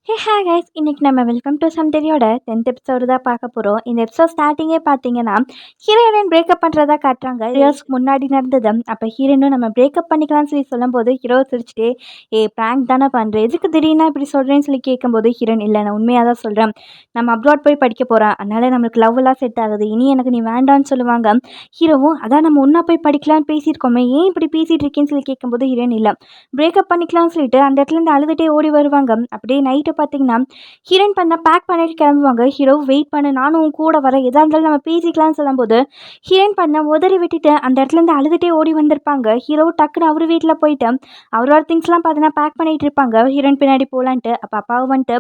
Hey hi guys, இன்னைக்கு நம்ம welcome to சம்டெரியோட 10th episode தான் பார்க்க போகிறோம். இந்த எபிசோட் ஸ்டார்டிங்கே பார்த்தீங்கன்னா ஹீரோயின் பிரேக்கப் பண்ணுறதா காட்டுறாங்க. இயர்ஸ்க்கு முன்னாடி நடந்தது. அப்போ ஹீரோயினும் நம்ம பிரேக்கப் பண்ணிக்கலாம்னு சொல்லி சொல்லும்போது ஹீரோ சிரிச்சுட்டே ப்ராங்க் தானே பண்ணுறேன், எதுக்கு திடீர்னு இப்படி சொல்கிறேன்னு சொல்லி கேட்கும்போது ஹீரோயின் இல்லை, நான் உண்மையாக தான் சொல்கிறேன், நம்ம அப்ராட் போய் படிக்க போகிறேன், அதனால நம்மளுக்கு லவ் எல்லாம் செட் ஆகுது, இனி எனக்கு நீ வேண்டான்னு சொல்லுவாங்க. ஹீரோவும் அதான் நம்ம ஒன்றா போய் படிக்கலான்னு பேசியிருக்கோமே, ஏன் இப்படி பேசிகிட்டு இருக்கேன்னு சொல்லி கேட்கும்போது ஹீரோயின் இல்லை, பிரேக்கப் பண்ணிக்கலாம்னு சொல்லிட்டு அந்த இடத்துலேருந்து அழுதுகிட்டே ஓடி வருவாங்க. அப்படியே நைட்டு பார்த்தீங்கன்னா ஹீரோயின் பண்ண பேக் பண்ணிட்டு கிளம்புவாங்க. ஹீரோ வெயிட் பண்ணு, நானும் உன் கூட வரேன், எதா இருந்தாலும் நம்ம பேசிக்கலாம்னு சொல்லும்போது ஹீரோயின் பண்ண உதறி விட்டுட்டு அந்த இடத்துல இருந்து அழுதுகிட்டே ஓடி வந்திருப்பாங்க. ஹீரோ டக்குன்னு அவர் வீட்டில் போயிட்டு அவரோட திங்ஸ்லாம் பார்த்தீங்கன்னா பேக் பண்ணிட்டு இருப்பாங்க, ஹீரோயின் பின்னாடி போகலான்ட்டு. அப்போ அப்பாவும் வந்துட்டு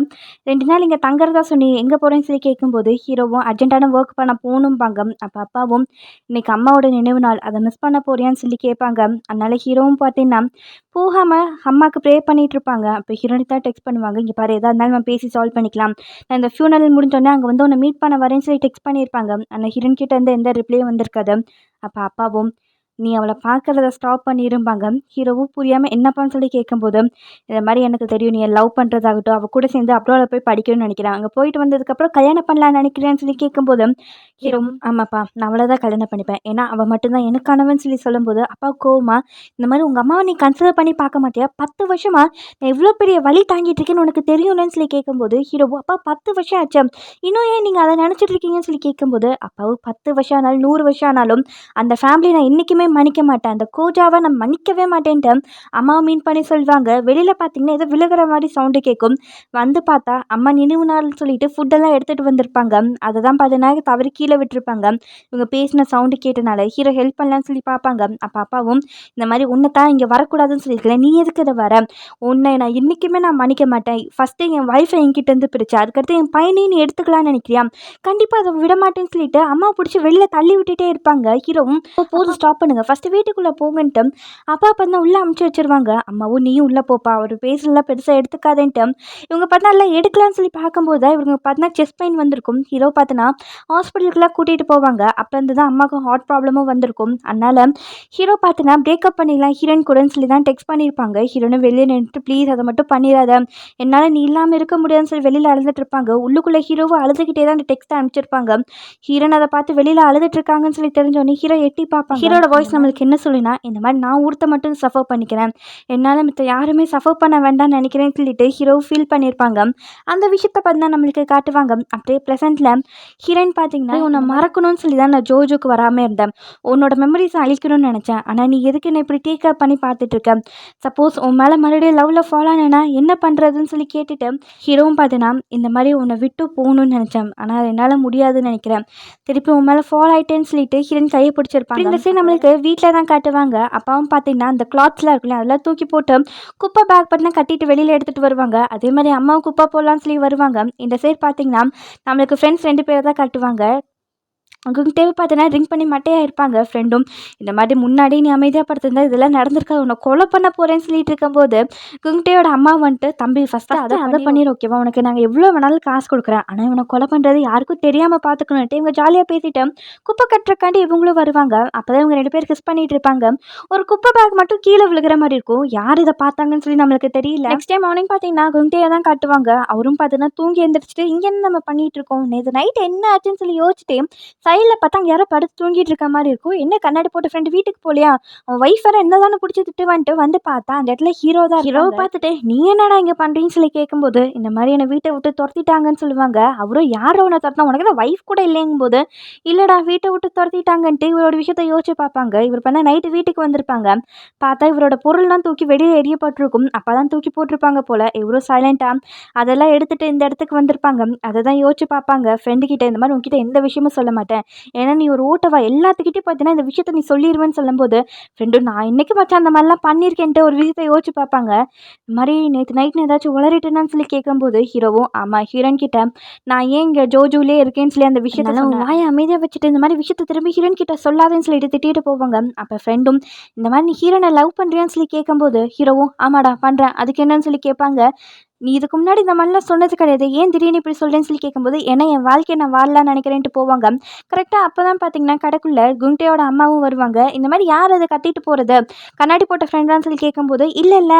2 நாள் இங்கே தங்குறதா சொன்னி எங்கே போகிறேன்னு சொல்லி கேட்கும்போது ஹீரோவும் அர்ஜென்ட்டான ஒர்க் பண்ண போகணும்பாங்க. அப்போ அப்பாவும் இன்னைக்கு அம்மாவோட நினைவு நாள், அதை மிஸ் பண்ண போறியான்னு சொல்லி கேட்பாங்க. அதனால ஹீரோவும் பார்த்தீங்கன்னா போகாமல் அம்மாவுக்கு ப்ரே பண்ணிட்டு இருப்பாங்க. அப்போ ஹீரோயினுக்கு தான் டெக்ஸ்ட் பண்ணுவாங்க, இங்கே பாரு எதா இருந்தாலும் நம்ம பேசி சால்வ் பண்ணிக்கலாம், நான் இந்த ஃபியூனரல் முடிஞ்சோடனே அங்கே வந்து உன்னை மீட் பண்ண வரேன்னு சொல்லி டெக்ஸ்ட் பண்ணியிருப்பாங்க. ஆனால் ஹீரோயின் கிட்ட இருந்து எந்த ரிப்ளையும் வந்திருக்காது. அப்போ அப்பாவும் நீ அவளை பார்க்கறத ஸ்டாப் பண்ணிருப்பாங்க. ஹீரோவும் புரியாமல் என்னப்பான்னு சொல்லி கேட்கும்போது இந்த மாதிரி எனக்கு தெரியும், நீ லவ் பண்ணுறதாகட்டும், அவள் கூட சேர்ந்து அப்ராடில் போய் படிக்கணும்னு நினைக்கிறேன், அங்கே போயிட்டு வந்ததுக்கப்புறம் கல்யாணம் பண்ணலான்னு நினைக்கிறேன்னு சொல்லி கேட்கும்போது ஹீரோவும் ஆமாப்பா நான் அவளை தான் கல்யாணம் பண்ணிப்பேன், ஏன்னா அவள் மட்டும்தான் எனக்கானவன்னு சொல்லி சொல்லும்போது அப்பா கோவமா இந்த மாதிரி உங்கள் அம்மாவை நீ கன்சிடர் பண்ணி பார்க்க மாட்டியா, 10 வருஷமா நான் எவ்வளோ பெரிய வழி தாங்கிட்டு இருக்கேன்னு உனக்கு தெரியும்னு சொல்லி கேட்கும்போது ஹீரோவும் அப்பா 10 வருஷம் ஆச்சு, இன்னும் ஏன் நீங்கள் அதை நினச்சிட்டு இருக்கீங்கன்னு சொல்லி கேட்கும்போது அப்பாவும் 10 வருஷம் ஆனாலும் 100 வருஷம் ஆனாலும் அந்த ஃபேமிலி நான் என்றைக்குமே மன்னிக்க மாட்டேன், அந்த கோஜாவை நான் மன்னிக்கவே மாட்டேன்ட்டு அம்மாவை மீன் பண்ணி சொல்லுவாங்க. வெளியில் பார்த்தீங்கன்னா ஏதோ விழுகிற மாதிரி சவுண்டு கேட்கும். வந்து பார்த்தா அம்மா நினைவு நாள்னு சொல்லிட்டு ஃபுட்டெல்லாம் எடுத்துகிட்டு வந்திருப்பாங்க. அதை தான் பார்த்தீங்கன்னா தவறி கீழே விட்டுருப்பாங்க. இவங்க பேசின சவுண்டு கேட்டனால ஹீரோ ஹெல்ப் பண்ணலான்னு சொல்லி பார்ப்பாங்க. அப்போ அப்பாவும் இந்த மாதிரி உன்னை தான் இங்கே வரக்கூடாதுன்னு சொல்லியிருக்கல, நீ எதுக்கு இதை வர, உன்னை நான் என்றைக்குமே நான் மன்னிக்க மாட்டேன், ஃபஸ்ட்டு என் ஒய்ஃபை என்கிட்டேருந்து பிரிச்சா, அதுக்கடுத்து என் பையனையும் நீ எடுத்துக்கலான்னு நினைக்கிறியா, கண்டிப்பாக அதை விட மாட்டேன்னு சொல்லிட்டு அம்மா பிடிச்சி வெளியில் தள்ளி விட்டுட்டே இருப்பாங்க. ஹீரோவும் போதும் ஸ்டாப் பண்ணுங்க, ஃபஸ்ட்டு வீட்டுக்குள்ளே போங்கன்ட்டு அப்பா பார்த்தா உள்ளே அமுச்சு வச்சிருவாங்க. அம்மாவும் நீயும் உள்ளே போப்பா, அவர் பேசலாம் பெருசாக எடுத்துக்காதேன்ட்டு இவங்க பார்த்தா நல்லா எடுக்கலான்னு சொல்லி பார்க்கும்போது தான் இவங்க பார்த்தா செஸ்ட் பெயின் வந்திருக்கும். ஹீரோ பார்த்தனா ஹாஸ்பிட்டலுக்குலாம் கூட்டிகிட்டு போவாங்க. அப்போ இருந்து தான் அம்மாவுக்கு ஹார்ட் ப்ராப்ளமும் வந்திருக்கும். அதனால் ஹீரோ பார்த்தனா பிரேக்கப் பண்ணிடலாம் ஹீரோயின் கூடன்னு சொல்லி தான் டெக்ஸ்ட் பண்ணியிருப்பாங்க. ஹீரோனை வெளியே நின்றுட்டு ப்ளீஸ் அதை மட்டும் பண்ணிடாத, என்னால் நீ இல்லாமல் இருக்க முடியாதுன்னு சொல்லி வெளியில் அழுதுட்டு இருப்பாங்க. உள்ளுக்குள்ளே ஹீரோவை அழுதுகிட்டே தான் அந்த டெக்ஸ்ட்டை அனுப்பிச்சிருப்பாங்க. ஹீரோன் அதை பார்த்து வெளியில் அழுதுட்டு இருக்காங்கன்னு சொல்லி தெரிஞ்சோடனே ஹீரோ எட்டி பார்ப்பாங்க. ஹீரோட வாய்ஸ் நம்மளுக்கு என்ன சொல்லினா இந்த மாதிரி நான் ஒருத்த மட்டும் சஃபர் பண்ணிக்கிறேன், என்னால் மித்த யாருமே சஃபர் பண்ண வேண்டாம்னு நினைக்கிறேன்னு சொல்லிட்டு ஹீரோ ஃபீல் பண்ணியிருப்பாங்க. அந்த விஷயத்தை பார்த்து தான் நம்மளுக்கு காட்டுவாங்க. அப்படியே ப்ளசண்ட்டில் ஹீரோயின் பார்த்தீங்கன்னா உன்னை மறக்கணும்னு சொல்லி தான் நான் ஜோஜோக்கு வராமல் இருந்தேன், உன்னோட மெமரிஸை அழிக்கணும்னு நினச்சேன், ஆனால் நீ எதுக்கு என்ன இப்படி டேக் அப் பண்ணி பார்த்துட்ருக்க, சப்போஸ் உன் மேலே மறுபடியும் லவ்வில் ஃபாலோ ஆனேன்னா என்ன பண்ணுறதுன்னு சொல்லி கேட்டுட்டு ஹீரோவும் பார்த்தீங்கன்னா இந்த மாதிரி உன்னை விட்டு போகணும்னு நினச்சேன், ஆனால் என்னால் முடியாதுன்னு நினைக்கிறேன், திருப்பி உன் மேலே ஃபாலோ ஆகிட்டேன்னு சொல்லிட்டு ஹீரோயின் கையை பிடிச்சிருப்பாங்க. இந்த சைடு நம்மளுக்கு வீட்டில் தான் காட்டுவாங்க. அப்பாவும் பார்த்தீங்கன்னா அந்த கிளாத்ஸ்லாம் இருக்குல்ல அதெல்லாம் தூக்கி போட்டு குப்பை பேக் பண்ணி கட்டிட்டு வெளியில் எடுத்துகிட்டு வருவாங்க. அதே மாதிரி அம்மாவும் குப்பை போடலான்னு சொல்லி வருவாங்க. இந்த சைடு பார்த்தீங்கன்னா நம்மளுக்கு ஃப்ரெண்ட்ஸ் 2 பேரை தான் காட்டுவாங்க. அவங்க தேவை பார்த்தீங்கன்னா ட்ரிங்க் பண்ணி மட்டையாக இருப்பாங்க. ஃப்ரெண்டும் இந்த மாதிரி முன்னாடி நீ அமைதியாக படுத்திருந்தா இதெல்லாம் நடந்திருக்கா, உன்னை கொலை பண்ண போகிறேன்னு சொல்லிட்டு இருக்கும்போது குங்டேயோட அம்மா வந்துட்டு தம்பி ஃபஸ்ட்டு அதை பண்ணிடு ஓகேவா, உனக்கு நாங்கள் எவ்வளோ வேணாலும் காசு கொடுக்குறேன், ஆனால் இவனை கொலை பண்ணுறது யாருக்கும் தெரியாமல் பார்த்துக்கணுன்ட்டு இவங்க ஜாலியாக பேசிட்டு குப்பை கட்டுறக்காண்டி இவங்களும் வருவாங்க. அப்போ தான் இவங்க 2 பேர் கிஸ் பண்ணிட்டு இருப்பாங்க. ஒரு குப்பை பேக் மட்டும் கீழே விழுகிற மாதிரி இருக்கும். யார் இதை பார்த்தாங்கன்னு சொல்லி நம்மளுக்கு தெரியல. நெக்ஸ்ட் டே மார்னிங் பார்த்தீங்கன்னா குங்டேயை தான் காட்டுவாங்க. அவரும் பார்த்தீங்கன்னா தூங்கி எழுந்திரிச்சிட்டு இங்கே நம்ம பண்ணிட்டு இருக்கோம், நேற்று நைட் என்ன ஆச்சுன்னு சொல்லி யோசிச்சுட்டு சைடில் பார்த்தா அங்கே யாரோ படுத்து தூங்கிட்டு இருக்க மாதிரி இருக்கும். என்ன கண்ணாடி போட்ட ஃப்ரெண்டு வீட்டுக்கு போலியா, அவன் ஒய்ஃப் வேறு என்ன தானே பிடிச்சி திட்டுவான்ட்டு வந்து பார்த்தா அந்த இடத்துல ஹீரோ தான். ஹீரோவை பார்த்துட்டு நீ என்னடா இங்கே பண்ணுறீன்னு சொல்லி கேட்கும்போது இந்த மாதிரி என்னை வீட்டை விட்டு துரத்திட்டாங்கன்னு சொல்லுவாங்க. அவரும் யாரோ உன்னை துரத்தினா, உனக்கு தான் ஒய்ஃப் கூட இல்லைங்கும் போது இல்லைடா வீட்டை விட்டு துரத்திட்டாங்கன்ட்டு இவரோட விஷயத்த யோசிச்சு பார்ப்பாங்க. இவர் பண்ண நைட்டு வீட்டுக்கு வந்திருப்பாங்க. பார்த்தா இவரோட பொருள்லாம் தூக்கி வெளியே எரியப்பட்டிருக்கும். அப்போ தான் தூக்கி போட்டிருப்பாங்க போல். இவரும் சைலண்ட்டாக அதெல்லாம் எடுத்துகிட்டு இந்த இடத்துக்கு வந்திருப்பாங்க. அதை தான் யோசிச்சு பார்ப்பாங்க. ஃப்ரெண்டு கிட்ட இந்த மாதிரி உங்ககிட்ட எந்த விஷயமும் சொல்ல மாட்டேன், ஏன்னா நீ ஒரு ஓட்டவா, எல்லாத்துக்கிட்டே பார்த்தீங்கன்னா இந்த விஷயத்த நீ சொல்லிடுவேன்னு சொல்லும்போது ஃப்ரெண்டு நான் இன்னைக்கு மச்சான் அந்த மாதிரிலாம் பண்ணியிருக்கேன்ட்டு ஒரு விஷயத்தை யோசிச்சு பார்ப்பாங்க. இந்த மாதிரி நேற்று நைட் ஏதாச்சும் உளறிட்டேன்னு சொல்லி கேட்கும்போது ஹீரோவும் ஆமாம் ஹீரோயின் கிட்ட நான் ஏன் இங்கே ஜோஜூலே இருக்கேன்னு சொல்லி அந்த விஷயத்த வாயை அமைதியாக வச்சுட்டு இந்த மாதிரி விஷயத்த திரும்பி ஹீரோயின் கிட்ட சொல்லாதேன்னு சொல்லிட்டு திட்டிட்டு போவாங்க. அப்போ ஃப்ரெண்டும் இந்த மாதிரி நீ ஹீரோனை லவ் பண்ணுறியான்னு சொல்லி கேட்கும்போது ஹீரோவும் ஆமாடா பண்ணுறேன், அதுக்கு என்னன்னு சொல்லி கேட்பாங்க. நீ இதுக்கு முன்னாடி இந்த மாதிரிலாம் சொன்னது கிடையாது. ஏன் திடீர்னு இப்படி சொல்றேன்னு சொல்லி கேட்கும்போது, ஏன்னா என் வாழ்க்கைய நான் வாழலாம்னு நினைக்கிறேன்ட்டு போவாங்க. கரெக்ட்டா அப்பதான் பார்த்தீங்கன்னா, கடைக்குள்ள குங்டேயோட அம்மாவும் வருவாங்க. இந்த மாரி யார் அத கத்திட்டு போறது? கண்ணாடி போட்ட ஃப்ரெண்டான்னு சொல்லி கேட்கும்போது, இல்ல இல்ல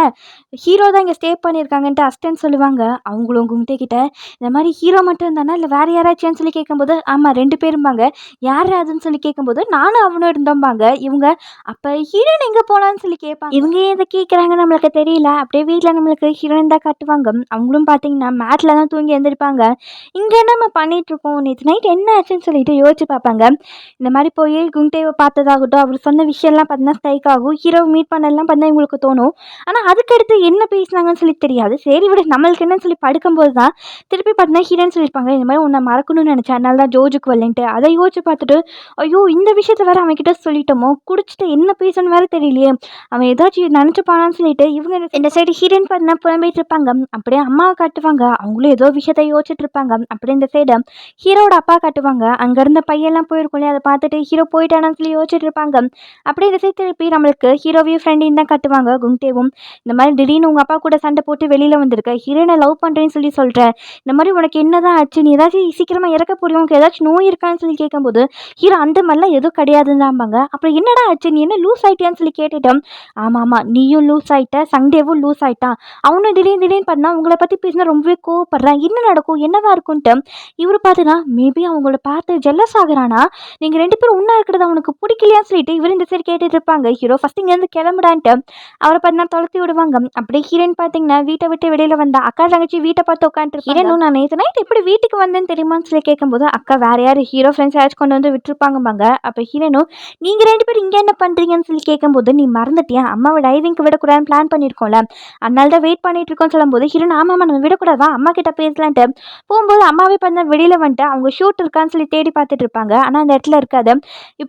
ஹீரோ தான் இங்க ஸ்டே பண்ணியிருக்காங்கன்ட்டு அசிஸ்டன்ட் சொல்லுவாங்க. அவங்களும் கும்டே கிட்ட, இந்த மாரி ஹீரோ மட்டும் இருந்தானா? இல்ல வேற யாராச்சும்னு சொல்லி கேட்கும்போது, ஆமா 2 பேரும்பாங்க. யார்ரா அதுன்னு சொல்லி கேட்கும்போது, நானும் அவனும் இருந்தோம்பாங்க. இவங்க, அப்ப ஹீரோயின் எங்க போனான்னு சொல்லி கேட்பாங்க. இவங்க ஏன் இத கேட்குறாங்க நம்மளுக்கு தெரியல. அப்படியே வீட்ல நம்மளுக்கு ஹீரோயின் தான் காட்டுவாங்க. அவங்களும் பார்த்தீங்கன்னா, மேட்ல தான் தூங்கி எந்திரிப்பாங்க. இங்க என்னம்மா பண்ணிட்டுருக்கோம்? நேத்து நைட் என்ன ஆச்சுன்னு சொல்லிட்டு யோசிச்சு பார்ப்பாங்க. இந்த மாரி போய் குங்டேவ பார்த்ததாகட்டும், அவர் சொன்ன விஷயம்லாம் பார்த்தீங்கன்னா ஸ்ட்ரைக் ஆகும். ஹீரோவ மீட் பண்ணலாம் பார்த்தா இவங்களுக்கு தோணும். ஆனா, அதுக்கடுத்து என்ன பேசினாங்கன்னு சொல்லி தெரியாது. சரி விடு நம்மளுக்கு என்னன்னு சொல்லி படுக்கும்போது தான் திருப்பி பார்த்தீங்கன்னா ஹீரோயின் சொல்லியிருப்பாங்க. இந்த மாரி உன்ன மறக்கணும்னு நெனச்சேன். அதனால தான் ஜோஜுக்கு வரலன்ட்டு. அத யோசிச்சு பார்த்துட்டு, ஐயோ! இந்த விஷயத்த வேற அவன்கிட்ட சொல்லிட்டோமோ! குடிச்சுட்டு என்ன பேசணும்னு வேற தெரியலையே! அவன் ஏதாச்சும் நெனச்சுப்பானான்னு சொல்லிட்டு இவங்க இந்த சைடு ஹீரோயின் பார்த்தீங்கன்னா புலம்பிட்டு இருப்பாங்க. அப்படியே அம்மாவ காட்டுவாங்க. அவங்களும் ஏதோ விஷயத்த யோசிச்சுட்டு இருப்பாங்க. அப்படியே இந்த சைடு ஹீரோவோட அப்பா காட்டுவாங்க. அங்க இருந்த பையெல்லாம் போயிருக்கும் இல்லையா? அத பார்த்துட்டு ஹீரோ போயிட்டானான்னு சொல்லி யோசிச்சுட்டு இருப்பாங்க. அப்படியே இந்த சைடு திருப்பி நம்மளுக்கு ஹீரோவையும் ஃப்ரெண்டையும் தான் காட்டுவாங்க குங்டேவும். இந்த மாரி திடீர்னு உங்க அப்பா கூட சண்டை போட்டு வெளியில வந்திருக்க. ஹீரோயின லவ் பண்றேன்னு சொல்லி சொல்ற. இந்த மாரி உனக்கு என்னதான் ஆச்சு? நீ ஏதாச்சும் சீக்கிரமா இறக்க போறியா? உனக்கு ஏதாச்சும் நோய் இருக்கான்னு சொல்லி கேட்கும்போது, ஹீரோ அந்த மாரிலாம் எதுவும் கிடையாதுதாம்பாங்க. அப்புறம் என்னடா ஆச்சு? நீ என்ன லூஸ் ஆயிட்டியான்னு சொல்லி கேட்டுட்டு, ஆமாமா நீயும் லூஸ் ஆயிட்ட, சண்டேவும் லூஸ் ஆயிட்டான். அவனும் திடீர்னு திடீர்னு பார்த்தீங்கன்னா, உங்கள பத்தி பேசினா ரொம்பவே கோவப்படுறான். என்ன நடக்கும்? என்னவா இருக்குன்ட்டு, இவரு பார்த்தீங்கன்னா, மேபி அவங்கள பார்த்து ஜெலஸ் ஆகுறானா? நீங்க 2 பேரும் ஒண்ணா இருக்கிறது அவனுக்கு பிடிக்கலையான்னு சொல்லிட்டு இவரு இந்த சைடு கேட்டுட்டு இருப்பாங்க. ஹீரோ ஃபர்ஸ்ட் இங்கேருந்து கிளம்புடான்ட்டு அவர பார்த்தீங்கன்னா தொரத்தி விடுவாங்க. அப்படியே ஹீரோயின் பார்த்தீங்கன்னா, வீட்ட விட்டு வெளியில வந்தா அக்கா, தங்கச்சி வீட்ட பார்த்து உட்காந்துருப்பாங்க. ஹீரோனும் நான் நேத்து நைட் எப்படி வீட்டுக்கு வந்தேன்னு தெரியுமான்னு சொல்லி கேட்கும்போது, அக்கா வேற யாரு ஹீரோ ஃப்ரெண்ட்ஸ் யாராச்சும் கொண்டு வந்து விட்டுருப்பாங்கம்பாங்க. அப்ப ஹீரோனும், நீங்க 2 பேரும் இங்க என்ன பண்றீங்கன்னு சொல்லி கேட்கும்போது, நீ மறந்துட்டியா? அம்மாவ டைவிங்க்கு விடக்கூடாதுன்னு பிளான் பண்ணியிருக்கோம்ல. அதனால தான் வெயிட் பண்ணிட்டு இருக்கோம்னு சொல்லும்போது, ஹீரோயின் ஆமாமா நம்ம விடக்கூடாது வா அம்மா கிட்ட பேசலான்ட்டு போகும்போது அம்மாவே பார்த்தீங்கன்னா வெளியில வந்துட்டு அவங்க ஷூட் இருக்கான்னு சொல்லி தேடி பார்த்துட்டு இருப்பாங்க. ஆனா அந்த இடத்துல இருக்காது.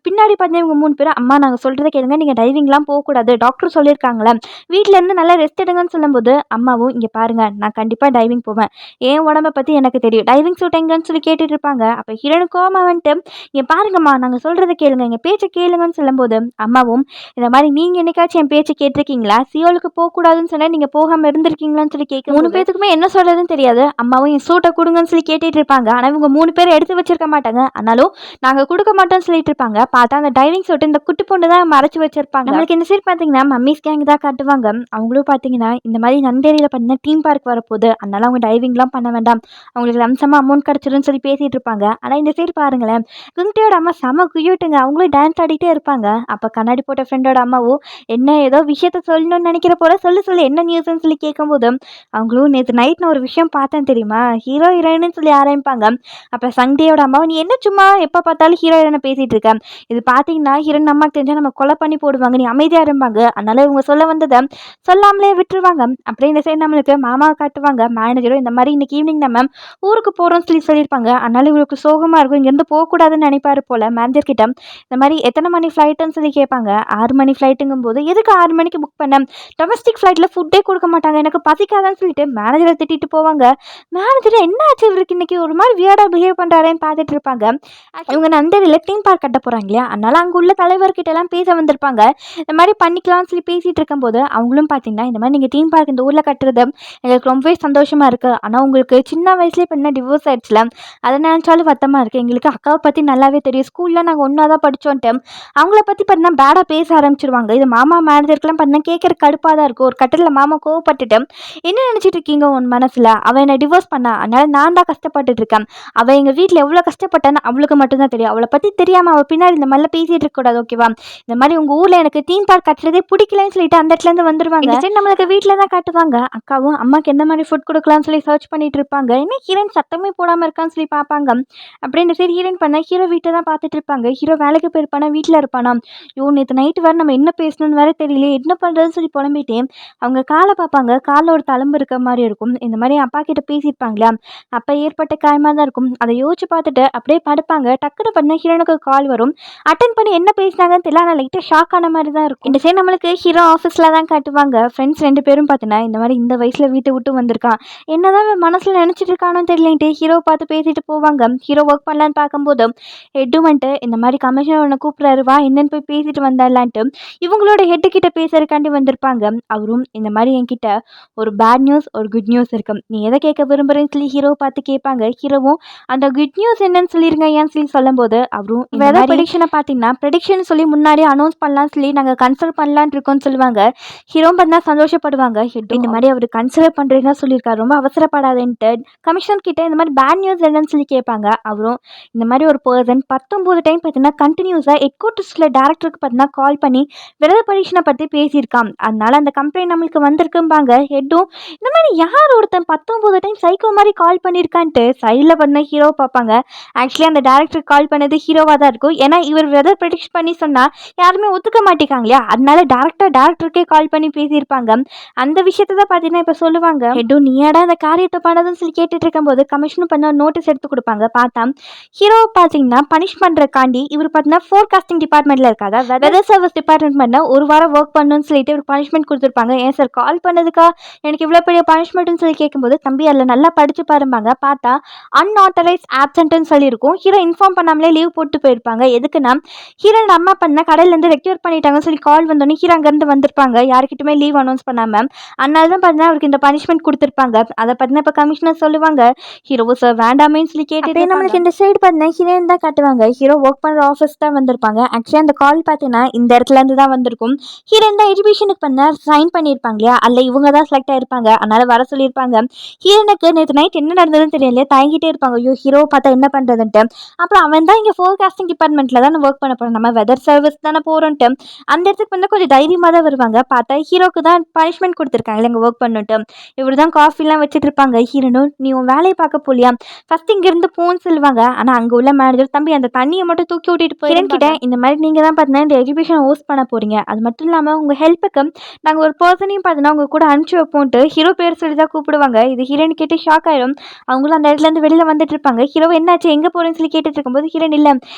பின்னாடி பார்த்தீங்கன்னா இவங்க 3 பேரும், அம்மா நாங்க சொல்றத கேளுங்க. நீங்க டைவிங்லாம் போக்கூடாது. டாக்டர் சொல்லியிருக்காங்கல்ல. வீட்ல இருந்து நல்லா ரெஸ்ட் எடுங்கன்னு சொல்லும்போது, அம்மாவும் இங்க பாருங்க நான் கண்டிப்பா டைவிங் போவேன். என் உடம்ப பத்தி எனக்கு தெரியும். டைவிங் சூட் எங்கன்னு சொல்லி கேட்டுட்டு இருப்பாங்க. அப்ப ஹீரோனுக்கு கோவமா வந்துட்டு, இங்க பாருங்கம்மா நாங்க சொல்றத கேளுங்க. எங்க பேச்ச கேளுங்கன்னு சொல்லும்போது, அம்மாவும் இந்த மாரி நீங்க என்னைக்காச்சும் என் பேச்ச கேட்டுருக்கீங்களா? சியோலுக்கு போக்கூடாதுன்னு சொன்னா நீங்க போகாம இருந்திருக்கீங்களான்னு சொல்லி கேட்கும் 3 பேத்துக்குமே என்ன சொல்றதுன்னு தெரியாது. அம்மாவும் என் சூட்ட குடுங்கன்னு சொல்லி கேட்டுட்டு இருப்பாங்க. ஆனா இவங்க 3 பேரும் எடுத்து வச்சிருக்க மாட்டாங்க. ஆனாலும் நாங்க குடுக்க மாட்டோம்னு சொல்லிட்டு இருப்பாங்க. பார்த்தா அந்த டைவிங் சூட் இந்த குட்டி பொண்ணு தான் மறைச்சு வச்சிருப்பாங்க. நம்மளுக்கு இந்த சைடு பார்த்தீங்கன்னா, மம்மீஸ் கேங் தான் காட்டுவாங்க. அவங்களும் பார்த்தீங்கன்னா, இந்த மாரி நந்தேரியில பார்த்தீங்கன்னா தீம் பார்க் வரப்போகுது. அதனால அவங்க டைவிங்லாம் பண்ண வேண்டாம். அவங்களுக்கு லம்சமா அமௌண்ட் கிடைச்சிரும்னு சொல்லி பேசிட்டு இருப்பாங்க. ஆனா இந்த சைடு பாருங்களேன், கும்டியோட அம்மா செம கியூட்டுங்க. அவங்களும் டான்ஸ் ஆடிட்டே இருப்பாங்க. அப்ப கண்ணாடி போட்ட ஃப்ரெண்டோட அம்மாவும், என்ன ஏதோ விஷயத்த சொல்லணும்னு நினைக்கிற போல சொல்லு சொல்லு என்ன நியூஸ்ன்னு சொல்லி கேட்கும்போது, அவங்களும் நேத்து நைட் நான் ஒரு விஷயம் பார்த்தேன் தெரியுமா? ஹீரோ ஹீரோயின்னு சொல்லி ஆரம்பிப்பாங்க. அப்ப சங்டேயோட அம்மாவும், நீ என்ன சும்மா எப்ப பார்த்தாலும் ஹீரோ ஹீரோயின பேசிட்டு இருக்க? இது பார்த்தீங்கன்னா, ஹீரோயின் அம்மாக்கு தெரிஞ்சா நம்ம கொலை பண்ணி போடுவாங்க. நீ அமைதியா இருப்பாங்க. அதனால இவங்க சொல்ல வந்தத சொல்லாமலே விட்டுருவாங்க. அப்படியே இந்த சைடு நம்மளுக்கு மாமாவ காட்டுவாங்க. மேனேஜரும் இந்த மாரி இன்னைக்கு ஈவினிங் நம்ம ஊருக்கு போறோம்னு சொல்லி சொல்லியிருப்பாங்க. அதனால இவருக்கு சோகமா இருக்கும். இங்கேருந்து போகக்கூடாதுன்னு நினைப்பாரு போல. மேனேஜர் கிட்ட இந்த மாரி எத்தனை மணி ஃப்ளைட்டுன்னு சொல்லி கேட்பாங்க. 6 மணி ஃப்ளைட்டுங்கும்போது, எதுக்கு 6 மணிக்கு புக் பண்ண? டொமஸ்டிக் ஃப்ளைட்ல ஃபுட்டே குடுக்க மாட்டாங்க. எனக்கு பசிக்காதான்னு சொல்லிட்டு மேனேஜர திட்டிட்டு போவாங்க. மேனேஜர் என்ன ஆச்சு இவருக்கு இன்னைக்கு ஒரு மாரி வியர்டா பிஹேவ் பண்றாரேன்னு பார்த்துட்டு இருப்பாங்க. இவங்க நந்தேரியில தீம் பார்க் கட்ட போறாங்க இல்லையா? அதனால அங்க உள்ள தலைவர்கிட்ட எல்லாம் பேச வந்திருப்பாங்க. இந்த மாரி பண்ணிக்கலாம்னு சொல்லி பேசிட்டு இருக்கும்போது, அவங்களும் பார்த்தீங்கன்னா, இந்த மாரி நீங்க தீம் பார்க் இந்த ஊர்ல கட்டுறது எங்களுக்கு ரொம்பவே சந்தோஷமா இருக்கு. ஆனா உங்களுக்கு சின்ன வயசுலயே பார்த்தீங்கன்னா டிவோர்ஸ் ஆயிடுச்சுல. அத நினைச்சாலும் வருத்தமா இருக்கு. எங்களுக்கு அக்காவ பத்தி நல்லாவே தெரியும். ஸ்கூல்ல நாங்க ஒண்ணா தான் படிச்சோன்ட்டு, அவங்கள பத்தி பார்த்தீங்கன்னா பேடா பேச ஆரம்பிச்சுருவாங்க. இது மாமா மேனேஜருக்குலாம் பார்த்தீங்கன்னா கேட்கறக்கு கடுப்பா தான் இருக்கும். ஒரு கட்டத்துல மாமா கோவப்பட்டுட்டு, என்ன நினைச்சிட்டு இருக்கீங்க உன் மனசுல? அவ என்ன டிவோர்ஸ் பண்ணா. அதனால நான் தான் கஷ்டப்பட்டுட்டு இருக்கேன். அவ எங்க வீட்ல எவ்வளோ கஷ்டப்பட்டான்னு அவளுக்கு மட்டும் தான் தெரியும். அவள பத்தி தெரியாம அவ பின்னாடி இந்த மாரிலாம் பேசிட்டு இருக்கக்கூடாது ஓகேவா? இந்த மாரி உங்க ஊர்ல எனக்கு தீம் பார்க் கட்டுறதே பிடிக்கலன்னு சொல்லிட்டு அந்த இடத்துலேருந்து வந்துருவாங்க. இந்த சைடு நம்மளுக்கு வீட்ல தான் காட்டுவாங்க. அக்காவும் அம்மாக்கு எந்த மாரி ஃபுட் குடுக்கலாம்னு சொல்லி சர்ச் பண்ணிட்டு இருப்பாங்க. என்ன ஹீரோயின் சத்தமே போடாம இருக்கான்னு சொல்லி பார்ப்பாங்க. அப்படியே இந்த சைடு ஹீரோயின் பண்ண ஹீரோ வீட்ட தான் பார்த்துட்டு இருப்பாங்க. ஹீரோ வேலைக்கு போயிருப்பானா, வீட்ல இருப்பானா? ஐயோ! நேத்து நைட் வேற நம்ம என்ன பேசணும்னு வேற தெரியலையே. என்ன பண்றதுன்னு சொல்லி புலம்பிட்டே அவங்க கால பார்ப்பாங்க. கால்ல ஒரு தழும்பு இருக்க மாரி இருக்கும். இந்த மாரி அப்பா கிட்ட பேசியிருப்பாங்க இல்லையா? அப்ப ஏற்பட்ட காயமா தான் இருக்கும். அத யோசிச்சு பார்த்துட்டு அப்படியே படுப்பாங்க. டக்குனு பண்ண ஹீரோனுக்கு கால் வரும். அட்டெண்ட் பண்ணி என்ன பேசினாங்கன்னு தெரியல. ஆனா லைட்டா ஷாக் ஆன மாரி தான் இருக்கும். இந்த சைடு நம்மளுக்கு ஹீரோ ஆஃபீஸ்ல தான் காட்டுவாங்க. ஃப்ரெண்ட்ஸ் 2 பேரும் பார்த்தீங்கன்னா, இந்த மாரி இந்த வயசுல வீட்ட விட்டு வந்திருக்கான். என்னதான் இவன் மனசுல நினைச்சிட்டு இருக்கானோன்னு தெரியலன்ட்டு ஹீரோவ பார்த்து பேசிட்டு போவாங்க. ஹீரோ ஒர்க் பண்ணலான்னு பார்க்கும்போது, ஹெட்டும் வந்துட்டு இந்த மாரி கமிஷனர் உன்ன கூப்பிடுறாரு வா என்னன்னு போய் பேசிட்டு வந்துடலான்ட்டு இவங்களோட ஹெட் கிட்ட பேசுறதுக்காண்டி வந்திருப்பாங்க. அவரும் இந்த மாரி என்கிட்ட ஒரு பேட் நியூஸ் நியூஸ், ஒரு குட் நியூஸ் இருக்கு. நீ எதை கேட்க விரும்புறேன்னு சொல்லி ஹீரோ பார்த்து கேட்பாங்க. ஹீரோவும் அந்த குட் நியூஸ் என்னன்னு சொல்லிருங்க ஏன்னு சொல்லி சொல்லும்போது, அவரும் வெதர் ப்ரெடிக்ஷனை பார்த்தீங்கன்னா ப்ரெடிக்ஷன் சொல்லி முன்னாடி அனௌன்ஸ் பண்ணலாம்னு சொல்லி நாங்கள் கன்சல்ட் பண்ணலான்னு இருக்கோம்னு சொல்லுவாங்க. ஹீரோ பார்த்தா சந்தோஷப்படுவாங்க. இந்த மாதிரி அவர் கன்சிடர் பண்ணுறீங்க சொல்லியிருக்காரு, ரொம்ப அவசரப்படாதேன்ட்டு கமிஷனர் கிட்ட இந்த மாதிரி பேட் நியூஸ் என்னன்னு சொல்லி கேட்பாங்க. அவரும் இந்த மாதிரி ஒரு பர்சன் 19 டைம் பார்த்தீங்கன்னா கண்டினியூஸாக எக்கோட்டிஸ்டில் டேரக்டருக்கு பார்த்தீங்கன்னா கால் பண்ணி வெதர் ப்ரெடிக்ஷனை பற்றி பேசியிருக்கான், அதனால அந்த கம்ப்ளைண்ட் நம்மளுக்கு வந்திருக்கும்பாங்க. ஹெட்டும் இந்த மாதிரி யார் ஒருத்தன் 19 டைம் சைக்கோ மாதிரி கால் பண்ணியிருக்கான்ட்டு சைடில் பண்ண ஹீரோ பார்ப்பாங்க. ஆக்சுவலி அந்த டேரக்டருக்கு கால் பண்ணது ஹீரோவாக தான் இருக்கும். ஏன்னா இவர் வெதர் ப்ரெடிக்ட் பண்ணி சொன்னால் யாருமே ஒத்துக்க மாட்டேங்காங்க இல்லையா, அதனால டேரக்டருக்கே கால் பண்ணி பேசியிருப்பாங்க. அந்த விஷயத்தை தான் பார்த்தீங்கன்னா இப்போ சொல்லுவாங்க. ஹெட்டும் நீயாடா அந்த காரியத்தை பண்ணதுன்னு சொல்லி கேட்டுட்டு இருக்கும்போது கமிஷனும் பண்ண நோட்டீஸ் எடுத்து கொடுப்பாங்க. பார்த்தா ஹீரோ பார்த்தீங்கன்னா பனிஷ் பண்ணுறக்காண்டி இவர் பார்த்தீங்கன்னா ஃபோர்காஸ்டிங் டிபார்ட்மெண்ட்டில் இருக்காதா வெதர் சர்வீஸ் டிபார்ட்மெண்ட் பண்ண ஒரு வாரம் ஒர்க் பண்ணணும்னு சொல்லிட்டு ஒரு பனிஷ்மெண்ட் கொடுத்துருப்பாங்க. ஏன் சார் கால் பண்ணதுக்கா எனக்கு இவ்வளோ பெரிய பனிஷ்மெண்ட்னு சொல்லி கேட்கும்போது, தம்பி அதில் நல்லா படிச்சு பாருப்பாங்க. பார்த்தா அன்ஆத்தரைஸ் ஆப்சென்ட்னு சொல்லியிருக்கும். ஹீரோ இன்ஃபார்ம் பண்ணாமலே லீவ் போட்டு போயிருப்பாங்க. எதுக்குன்னா ஹீரோட அம்மா பண்ண கடையிலேருந்து ரெக்யூர் பண்ணிட்டாங்கன்னு சொல்லி கால் வந்தோடனே ஹீரோ அங்கேருந்து வந்திருப்பாங்க, யாருக்கிட்டுமே லீவ் அனௌன்ஸ் பண்ணாமல். அதனால தான் பார்த்தீங்கன்னா அவருக்கு இந்த பனிஷ்மெண்ட் கொடுத்துருப்பாங்க. அதை பார்த்தீங்கன்னா இப்போ கமிஷனர் சொல்லுவாங்க. ஹீரோ சார் வேண்டாமேன்னு சொல்லி கேட்டுட்டு நம்மளுக்கு இந்த சைடு பார்த்தீங்கன்னா ஹீரோயின் தான் காட்டுவாங்க. ஹீரோ ஒர்க் பண்ணுற ஆஃபீஸ் தான் வந்திருப்பாங்க. ஆக்சுவலி அந்த கால் பார்த்தீங்கன்னா இந்த இடத்துல இருந்து தான் வந்திருக்கும். ஹீரோயின் தான் எஜுகேஷனுக்கு பண்ண சைன் பண்ணியிருப்பாங்க இல்லையா, அதில் இவங்க தான் செலக்ட் ஆயிருப்பாங்க, அதனால வர சொல்லியிருப்பாங்க. ஹீரோனுக்கு நேற்று நைட் என்ன நடந்ததுன்னு தெரியல, தயங்கிட்டே இருப்பாங்க. ஐயோ ஹீரோ பார்த்தா என்ன பண்ணுறதுன்ட்டு. அப்புறம் அவன் தான் இங்கே ஃபோர்காஸ்டிங் டிபார்ட்மெண்ட்டில் தான் ஒர்க் பண்ண போகிறோம், நம்ம வெதர் சர்வீஸ் தானே போகிறோன்ட்டு அந்த இடத்துக்கு வந்து கொஞ்சம் தைரியமாக தான் வருவாங்க. பார்த்தா ஹீரோக்கு தான் பனிஷ்மெண்ட் கொடுத்துருக்காங்க இங்கே ஒர்க் பண்ணிட்டு. இவர் தான் காஃபிலாம் வச்சுட்டு இருப்பாங்க. ஹீரோனும் நீ உன் வேலையை பார்க்க போலியா, ஃபஸ்ட் இங்கேருந்து போன்னு சொல்லுவாங்க. ஆனால் அங்கே உள்ள மேனேஜர் தம்பி அந்த தண்ணியை மட்டும் தூக்கி விட்டுட்டு போய் கிட்ட இந்த மாதிரி நீங்கள் தான் பார்த்தீங்கன்னா இந்த எஜுகேஷன் ஹோஸ்ட் பண்ண போகிறீங்க, அது மட்டும் இல்லாமல் உங்கள் ஹெல்ப்புக்கு நாங்கள் ஒரு பர்சனையும் பார்த்தீங்கன்னா உங்கள் கூட அனுப்பிச்சி வைப்போன்ட்டு ஹீரோ பேர் சொல்லி தான் கூப்பிடுவாங்க. இது ஹீரோயின் கேட்டு ஷாக் ஆயிடும். அவங்களும் அந்த இடத்துலேருந்து வெளியில் வந்துட்டு இருப்பாங்க. ஹீரோ என்னாச்சு எங்கே போகிறேன்னு சொல்லி கேட்டுட்டு இருக்கும்போது ஹீரோயின் இல்லை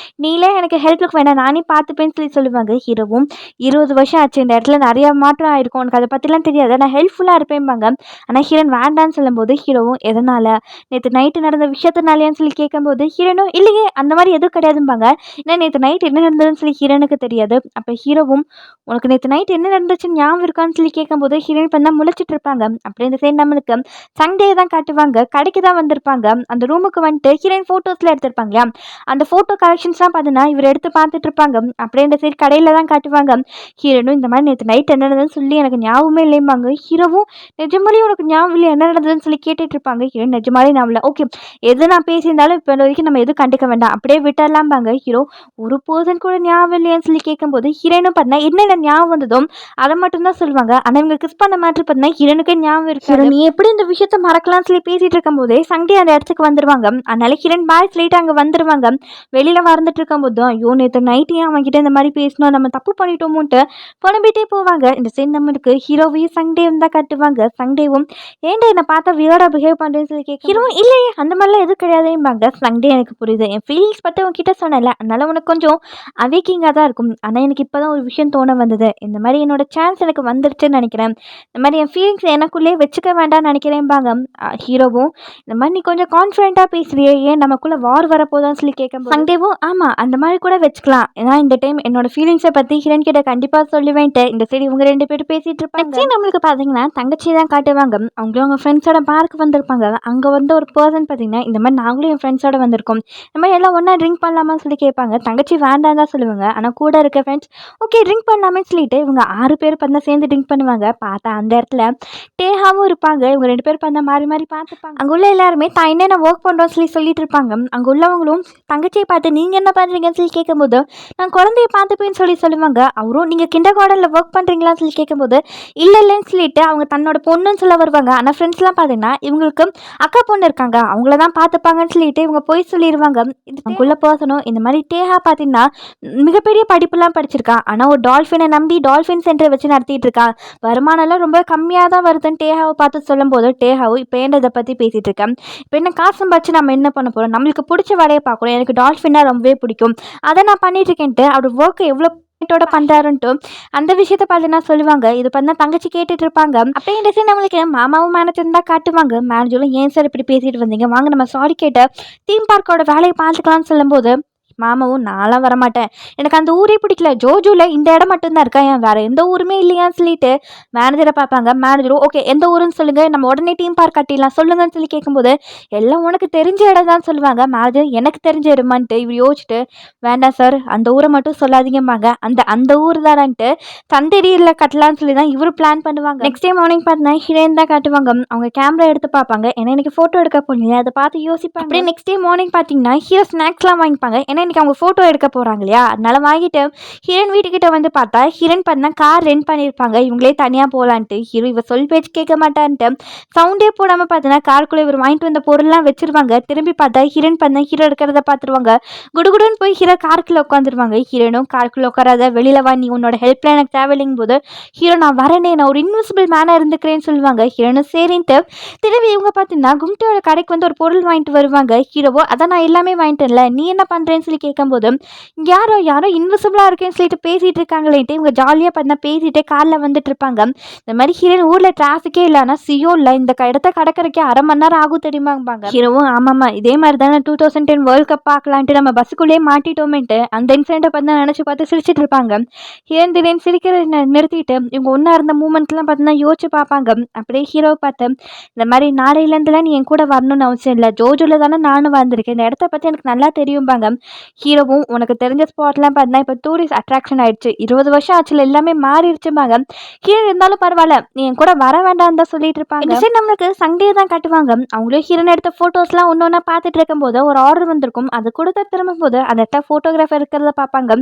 நீங்களே எனக்கு ஹெல்ப்புக்கு வேண்டாம் நானே பார்த்துப்பேன்னு சொல்லி சொல்லுவாங்க. ஹீரோவும் 20 வருஷம் ஆச்சு இந்த இடத்துல நிறைய மாற்றம் ஆயிருக்கும், உனக்கு அதை பற்றிலாம் தெரியாது, நான் ஹெல்ப்ஃபுல்லாக இருப்பேன்பாங்க. ஆனால் ஹீரோயின் வேண்டான்னு சொல்லும்போது ஹீரோவும் எதனால் நேற்று நைட்டு நடந்த விஷயத்தினாலேயான்னு சொல்லி கேட்கும்போது ஹீரோனும் இல்லையே அந்த மாதிரி எதுவும் கிடையாதும்பாங்க. ஏன்னா நேற்று நைட் என்ன நடந்ததுன்னு சொல்லி ஹீரோனுக்கு தெரியாது. அப்போ ஹீரோவும் உனக்கு நேற்று நைட் என்ன நடந்துச்சுன்னு ஞாபகம் இருக்கான்னு சொல்லி கேட்கும்போது ஹீரோயின் பண்ணால் முழிச்சிட்டு இருப்பாங்க. அப்படியே இந்த சைடு நம்மளுக்கு சண்டே தான் காட்டுவாங்க. கடைக்கு தான் வந்திருப்பாங்க. அந்த ரூமுக்கு வந்துட்டு ஹீரோயின் ஃபோட்டோஸில் எடுத்திருப்பாங்க இல்லையா, அந்த ஃபோட்டோ கலெக்ஷன்ஸ்லாம் பார்த்தீங்கன்னா இவர் எடுத்து பார்த்துட்டு இருப்பாங்க. அப்படியே இந்த சைடு கடையில் தான் காட்டுவாங்க. ஹீரோனும் இந்த மாதிரி நேற்று நைட் என்ன நடந்ததுன்னு சொல்லி எனக்கு ஞாபகமே இல்லைம்பாங்க. ஹீரோவும் நிஜமாலே உனக்கு ஞாபகம் இல்லை என்ன நடந்ததுன்னு சொல்லி கேட்டுட்டு இருப்பாங்க. ஹீரோயின் நிஜமாலே ஞாபகம் இல்லை, ஓகே எது நான் பேசியிருந்தாலும் இப்போ வரைக்கும் நம்ம எதுவும் கண்டுக்க வேண்டாம் அப்படியே விட்டுடலாம்பாங்க. ஹீரோ ஒரு பர்சன் கூட ஞாபகம் இல்லையான்னு சொல்லி கேட்கும்போது ஹீரோயினும் பார்த்தீங்கன்னா என்னென்ன ஞாபகம் வந்ததோ அதை மட்டும் தான் சொல்லுவாங்க. ஆனால் இவங்க கிஸ் பண்ண மாதிரி பார்த்தீங்கன்னா ஹீரோனுக்கே ஞாபகம் இருக்கு. நீ எப்படி இந்த விஷயத்த மறக்கலாம்னு சொல்லி பேசிட்டு இருக்கும் போதே சண்டே அந்த இடத்துக்கு வந்துருவாங்க. அதனால ஹீரோயின் பாய் சொல்லிட்டு அங்கே வந்துருவாங்க. வெளியில வந்துட்டு இருக்கும்போது தான் ஐயோ நேற்று நைட்டு அவன் கிட்ட இந்த மாதிரி பேசணும் நம்ம தப்பு பண்ணிட்டோமோன்ட்டு புலம்பிட்டே போவாங்க. இந்த சைடு நம்மளுக்கு ஹீரோவையும் சண்டேவும் தான் கட்டுவாங்க. சண்டேவும் ஏன்டா என்னை பார்த்தா வியர்டா பிஹேவ் பண்ணுறேன்னு சொல்லி கேட்க ஹீரோ இல்லையே அந்த மாதிரிலாம் எதுவும் கிடையாதும்பாங்க. சண்டே எனக்கு புரியுது, என் ஃபீலிங்ஸ் பற்றி உங்ககிட்ட சொன்னல அதனால உனக்கு கொஞ்சம் அவேக்கிங்காக தான் இருக்கும். ஆனால் எனக்கு இப்போ தான் ஒரு விஷயம் தோண வந்தது, இந்த மாதிரி என்னோட சான்ஸ் எனக்கு வந்துருச்சுன்னு நினைக்கிறேன், இந்த மாதிரி என் ஃபீலிங்ஸ் எனக்குள்ளேயே வச்சுக்க வேண்டாம்னு நினைக்கிறேன்பாங்க. ஹீரோவும் இந்த மாதிரி நீ கொஞ்சம் கான்ஃபிடென்ட்டாக பேசுறியே ஏன் நமக்குள்ளே வார் வரப்போதான்னு சொல்லி கேட்க சண்டேவும் ஆமாம் அந்த மாதிரி கூட வச்சுக்கலாம், ஏன்னா இந்த டைம் என்னோட ஃபீலிங்ஸை பற்றி ஹீரோயின் கிட்ட கண்டிப்பாக சொல்லுவேன்ட்டு இந்த சைடு இவங்க 2 பேரும் பேசிகிட்டு இருப்பாங்க. நம்மளுக்கு பார்த்தீங்கன்னா தங்கச்சி தான் காட்டுவாங்க. அவங்களும் அவங்க ஃப்ரெண்ட்ஸோட பார்க் வந்திருப்பாங்க. அங்கே வந்து ஒரு பர்சன் பார்த்தீங்கன்னா இந்த மாதிரி நாங்களும் என் ஃப்ரெண்ட்ஸோட வந்திருக்கோம், இந்த மாதிரி எல்லாம் ஒன்றா ட்ரிங்க் பண்ணலாமான்னு சொல்லி கேட்பாங்க. தங்கச்சி வேண்டாம் தான் சொல்லுவாங்க. ஆனால் கூட இருக்க ஃப்ரெண்ட்ஸ் ஓகே ட்ரிங்க் பண்ணலாமே சொல்லிட்டு இவங்க 6 பேர் பார்த்தா சேர்ந்து ட்ரிங்க் பண்ணுவாங்க. பார்த்தா அந்த இடத்துல டேஹாவும் இருப்பாங்க. இவங்க 2 பேர் பார்த்தா மாறி மாறி பார்த்துப்பாங்க. அங்கே உள்ள எல்லாருமே தான் என்னென்ன ஒர்க் பண்ணுறோம் சொல்லி சொல்லிட்டு இருப்பாங்க. அங்கே உள்ளவங்களும் தங்கச்சியை பார்த்து நீங்கள் என்ன பண்ணுறீங்கன்னு சொல்லி கேட்கும்போது நான் குழந்தைய பார்த்துப்பேன்னு சொல்லி சொல்லுவாங்க. அவரும் நீங்கள் கிண்டர் கார்டனில் ஒர்க் பண்ணுறீங்களான்னு சொல்லி கேட்கும்போது இல்லைன்னு சொல்லிட்டு அவங்க தன்னோட பொண்ணுன்னு சொல்ல வருவாங்க. ஆனால் ஃப்ரெண்ட்ஸ்லாம் பார்த்தீங்கன்னா இவங்களுக்கு அக்கா பொண்ணு இருக்காங்க அவங்கள தான் பார்த்துப்பாங்கன்னு சொல்லிட்டு இவங்க போய் சொல்லிடுவாங்க. இதுக்குள்ள பர்சனும் இந்த மாதிரி டேஹா பார்த்தீங்கன்னா மிகப்பெரிய படிப்புலாம் படிச்சிருக்கா, ஆனால் ஒரு டால்ஃபினை நம்பி டால்ஃபின் சென்டர் வச்சு நடத்திட்டு இருக்கா, வருமானம்லாம் ரொம்ப கம்மியாக தான் வருதுன்னு டேஹாவை பார்த்து சொல்லும் போது டேஹாவும் இப்போ ஏன் இதை பற்றி பேசிகிட்டு இருக்கேன், இப்போ என்ன காசு சம்பாதிச்சு நம்ம என்ன பண்ண போகிறோம், நம்மளுக்கு பிடிச்ச வேலையை பார்க்கணும், எனக்கு டால்ஃபின்னா ரொம்பவே பிடிக்கும் அதை நான் பண்ணிட்டு இருக்கேன்ட்டு அவர் ஒர்க்கை எவ்வளோ பண்றாருன்ட்டு அந்த விஷயத்த பார்த்து நான் சொல்லுவாங்க. இது பண்ணா தங்கச்சி கேட்டுட்டு இருப்பாங்க. அப்போ இந்த சைடு நம்மளுக்கு மாமாவும் மேனேஜர் தான் காட்டுவாங்க. மேனேஜரும் ஏன் சார் இப்படி பேசிட்டு வந்தீங்க, வாங்க நம்ம சாரி கேட்ட தீம் பார்க்கோட வேலையை பார்த்துக்கலாம்னு சொல்லும்போது மாமாவும் நான்லாம் வரமாட்டேன், எனக்கு அந்த ஊரே பிடிக்கல, ஜோஜோல இந்த இடம் மட்டும்தான் இருக்கா, ஏன் வேற எந்த ஊருமே இல்லையான்னு சொல்லிட்டு மேனேஜரை பார்ப்பாங்க. மேனேஜரும் ஓகே எந்த ஊருன்னு சொல்லுங்க, நம்ம உடனே டீம் பார்க் கட்டிடலாம் சொல்லுங்கன்னு சொல்லி கேட்கும்போது எல்லாம் உனக்கு தெரிஞ்ச இடம் தான் சொல்லுவாங்க. மேனேஜர் எனக்கு தெரிஞ்ச இடமான்ட்டு இவர் யோசிச்சுட்டு வேண்டாம் சார் அந்த ஊரை மட்டும் சொல்லாதீங்கம்பாங்க. அந்த அந்த ஊர் தான்ட்டு தந்தேரியில் கட்டலான்னு சொல்லி தான் இவர் பிளான் பண்ணுவாங்க. நெக்ஸ்ட் டே மார்னிங் பார்த்தீங்கன்னா ஹீரோயின் தான் காட்டுவாங்க. அவங்க கேமரா எடுத்து பார்ப்பாங்க, ஏன்னா எனக்கு ஃபோட்டோ எடுக்க போனீங்க அதை பார்த்து யோசிப்பாங்க. அப்படியே நெக்ஸ்ட் டே மார்னிங் பார்த்தீங்கன்னா ஹீரோ ஸ்நாக்ஸ்லாம் வாங்கிப்பாங்க, ஏன்னா இன்னைக்கு அவங்க ஃபோட்டோ எடுக்க போகிறாங்க இல்லையா, அதனால வாங்கிட்டு ஹீரோயின் வீட்டுக்கிட்ட வந்து பார்த்தா ஹீரோயின் பார்த்தீங்கன்னா கார் ரெண்ட் பண்ணியிருப்பாங்க, இவங்களே தனியாக போகலான்ட்டு. ஹீரோ இவர் சொல் பேச்சு கேட்க மாட்டான்ட்டு சவுண்டே போடாமல் பார்த்தீங்கன்னா காருக்குள்ளே இவர் வாங்கிட்டு வந்த பொருள்லாம் வச்சிருவாங்க. திரும்பி பார்த்தா ஹீரோயின் பார்த்தா ஹீரோ எடுக்கிறத பார்த்துருவாங்க. குடுகுடுன்னு போய் ஹீரோ காருக்குள்ளே உட்காந்துருவாங்க. ஹீரோனும் காருக்குள்ளே உட்காராத வெளியில் வா, நீ உன்னோட ஹெல்ப்லாம் எனக்கு தேவையில்லைங்கும் போது ஹீரோ நான் வரேனே, நான் ஒரு இன்விசிபிள் மேனாக இருந்துக்கிறேன்னு சொல்லுவாங்க. ஹீரோனும் சரின்ட்டு திரும்பி இவங்க பார்த்தீங்கன்னா கும்டியோட கடைக்கு வந்து ஒரு பொருள் வாங்கிட்டு வருவாங்க. ஹீரோவோ அதான் நான் எல்லாமே வாங்கிட்டேன்ல நீ என்ன பண்ணுறேன்னு சொல்லி கேட்கும்போது யாரோ யாரோ இன்விசிபிளாக இருக்கேன்னு சொல்லிட்டு பேசிகிட்டு இருக்காங்களேன்ட்டு இவங்க ஜாலியாக பார்த்தா பேசிகிட்டே காரில் வந்துட்டு இருப்பாங்க. இந்த மாதிரி ஹீரோயின் ஊரில் டிராஃபிக்கே இல்லை, ஆனால் சியோ இல்லை, இந்த இடத்த கடற்கரைக்கு அரை மணி நேரம் ஆகும் தெரியுமாங்க. ஹீரோவும் ஆமாம்மா இதே மாதிரி தானே 2010 வேர்ல்ட் கப் பார்க்கலான்ட்டு நம்ம பஸ்ஸுக்குள்ளேயே மாட்டிட்டோமேன்ட்டு அந்த இன்சிடென்ட்டை பார்த்து நினச்சி பார்த்து சிரிச்சிட்டு இருப்பாங்க. ஹீரோயின் திடீர்னு சிரிக்கிறத நிறுத்திட்டு இவங்க ஒன்றா இருந்த மூமெண்ட்லாம் பார்த்தீங்கன்னா யோசிச்சு பார்ப்பாங்க. அப்படியே ஹீரோவை பார்த்து இந்த மாதிரி நாளையிலேருந்துலாம் நீ என் கூட வரணும்னு அவசியம் இல்லை, ஜோஜோவில் தானே நானும் வந்திருக்கேன், இந்த இடத்த பற்றி எனக்கு நல்லா தெரியும்பாங்க. ஹீரோவும் உனக்கு தெரிஞ்ச ஸ்பாட்லாம் பார்த்தீங்கன்னா இப்போ டூரிஸ்ட் அட்ராக்ஷன் ஆயிடுச்சு, 20 வருஷம் ஆச்சுல எல்லாமே மாறிடுச்சுப்பாங்க. ஹீரோ இருந்தாலும் பரவாயில்ல நீ என் கூட வர வேண்டாம் தான் சொல்லிட்டு இருப்பாங்க. இந்த சைடு நம்மளுக்கு சண்டே தான் காட்டுவாங்க. அவங்களும் ஹீரோன் எடுத்த ஃபோட்டோஸ்லாம் ஒன்று ஒன்றா பார்த்துட்டு இருக்கும்போது ஒரு ஆர்டர் வந்திருக்கும், அது கொடுத்த திரும்பும் போது அந்த இடத்த ஃபோட்டோகிராஃபர் இருக்கிறத பார்ப்பாங்க.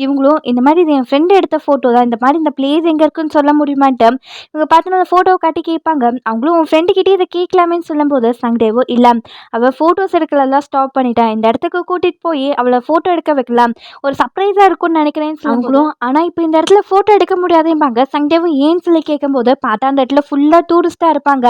இவங்களும் இந்த மாதிரி இது என் ஃப்ரெண்டு எடுத்த ஃபோட்டோ தான், இந்த மாதிரி இந்த பிளேஸ் எங்கே இருக்குன்னு சொல்ல முடியுமான்ட்டு இவங்க பார்த்தோன்னா அந்த ஃபோட்டோவை காட்டி கேட்பாங்க. அவங்களும் உன் ஃப்ரெண்டுக்கிட்டே இதை கேட்கலாமேன்னு சொல்லும்போது சண்டேவோ இல்லை அவள் ஃபோட்டோஸ் எடுக்கலாம் ஸ்டாப் பண்ணிட்டேன், இந்த இடத்துக்கு கூட்டிகிட்டு போய் அவளை ஃபோட்டோ எடுக்க வைக்கலாம், ஒரு சர்ப்ரைஸாக இருக்கும்னு நினைக்கிறேன்னு சொல்லுவோம். ஆனால் இப்போ இந்த இடத்துல ஃபோட்டோ எடுக்க முடியாதேம்பாங்க. சண்டேவும் ஏன்னு சொல்லி கேட்கும்போது பார்த்தா அந்த இடத்துல ஃபுல்லாக டூரிஸ்ட்டாக இருப்பாங்க,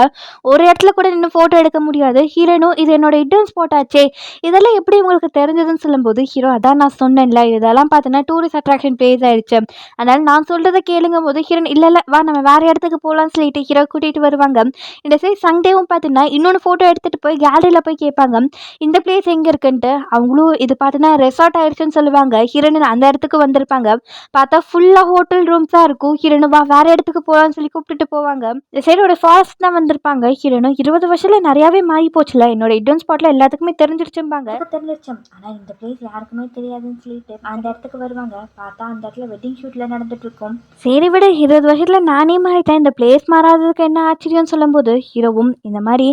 ஒரு இடத்துல கூட நின்று ஃபோட்டோ எடுக்க முடியாது. ஹீரோனும் இது என்னோட ஹிடன் ஸ்பாட் ஆச்சே, இதெல்லாம் எப்படி உங்களுக்கு தெரிஞ்சதுன்னு சொல்லும்போது ஹீரோ அதான் நான் சொன்னேன்ல இதெல்லாம் பார்த்தீங்கன்னா டூரிஸ்ட் அட்ராக்ஷன் பிளேஸ் ஆயிடுச்சு, அதனால நான் சொல்கிறத கேளுங்கும் போது ஹீரோன் இல்லை இல்லை வா நம்ம வேறு இடத்துக்கு போகலான்னு சொல்லிட்டு ஹீரோ கூட்டிகிட்டு வருவாங்க. இந்த சைடு சண்டேவும் பார்த்தீங்கன்னா இன்னொன்று ஃபோட்டோ எடுத்துகிட்டு போய் கேலரியில் போய் கேட்பாங்க இந்த பிளேஸ் எங்கே இருக்குன்ட்டு. அவங்களும் இது பார்த்தீங்கன்னா ரெசார்ட் ஆயிடுச்சுன்னு சொல்லுவாங்க. ஹீரோன் அந்த இடத்துக்கு வந்திருப்பாங்க, பார்த்தா ஃபுல்லாக ஹோட்டல் ரூம்ஸாக இருக்கும். ஹீரோனு வா வேறு இடத்துக்கு போகலான்னு சொல்லி கூப்பிட்டுட்டு போவாங்க. இந்த சைடு ஒரு ஃபாரஸ்ட் தான் வந்திருப்பாங்க. ஹீரோனும் 20 வருஷத்தில் நிறையாவே மாறி போச்சுல, என்னோட ஹிடன் ஸ்பாட்டில் எல்லாத்துக்குமே தெரிஞ்சிருச்சும்பாங்க. தெரிஞ்சிருச்சோம் ஆனால் இந்த பிளேஸ் யாருக்குமே தெரியாதுன்னு சொல்லிட்டு அந்த இடத்துக்கு வருவாங்க. பார்த்தா அந்த இடத்துல வெட்டிங் ஷூட்டில் நடந்துட்டு இருக்கும். சரி விட 20 வருஷத்தில் நானே மாறிட்டேன், இந்த பிளேஸ் மாறாததுக்கு என்ன ஆச்சரியம்னு சொல்லும்போது ஹீரோவும் இந்த மாதிரி